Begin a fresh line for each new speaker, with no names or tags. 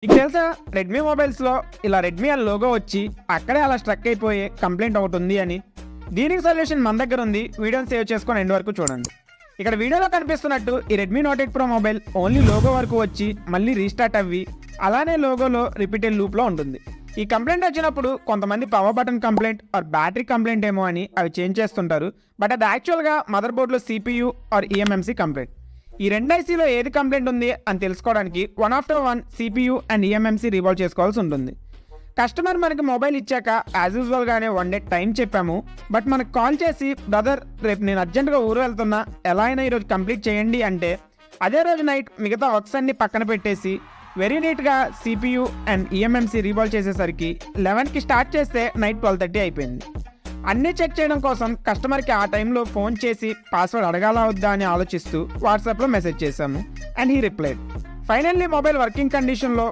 మీకు తెలుసా రెడ్మీ మొబైల్స్లో ఇలా రెడ్మీ అని లోగో వచ్చి అక్కడే అలా స్ట్రక్ అయిపోయే కంప్లైంట్ ఒకటి ఉంది అని. దీనికి సొల్యూషన్ మన దగ్గర ఉంది. వీడియోని సేవ్ చేసుకొని ఎండ్ వరకు చూడండి. ఇక్కడ వీడియోలో కనిపిస్తున్నట్టు ఈ Redmi note 8 pro mobile only logo వరకు వచ్చి మళ్ళీ రీస్టార్ట్ అవ్వి అలానే లోగోలో రిపీటెడ్ లూప్లో ఉంటుంది. ఈ కంప్లైంట్ వచ్చినప్పుడు కొంతమంది power button complaint or battery complaint ఏమో అని అవి చేంజ్ చేస్తుంటారు. బట్ అది యాక్చువల్గా మదర్ బోర్డ్లో CPU ఆర్ EMMC కంప్లైంట్. ఈ రెండు ఐసీలో ఏది కంప్లైంట్ ఉంది అని తెలుసుకోవడానికి one after one CPU and EMMC రీవాల్వ్ చేసుకోవాల్సి ఉంటుంది. కస్టమర్ మనకి మొబైల్ ఇచ్చాక యాజ్ యూజువల్గానే 1 డే టైం చెప్పాము. బట్ మనకు కాల్ చేసి బ్రదర్ రేపు నేను అర్జెంటుగా ఊరు వెళ్తున్నా, ఎలా అయినా ఈరోజు కంప్లీట్ చేయండి అంటే అదే రోజు నైట్ మిగతా వర్క్స్ అన్ని పక్కన పెట్టేసి వెరీ నీట్గా CPU అండ్ EMMC రీవాల్వ్ చేసేసరికి 11కి స్టార్ట్ చేస్తే నైట్ 12:30 అయిపోయింది. అన్నీ చెక్ చేయడం కోసం కస్టమర్కి ఆ టైంలో ఫోన్ చేసి పాస్వర్డ్ అడగాలా వద్దా అని ఆలోచిస్తూ వాట్సాప్లో మెసేజ్ చేశాము and he replied. Finally mobile working కండిషన్లో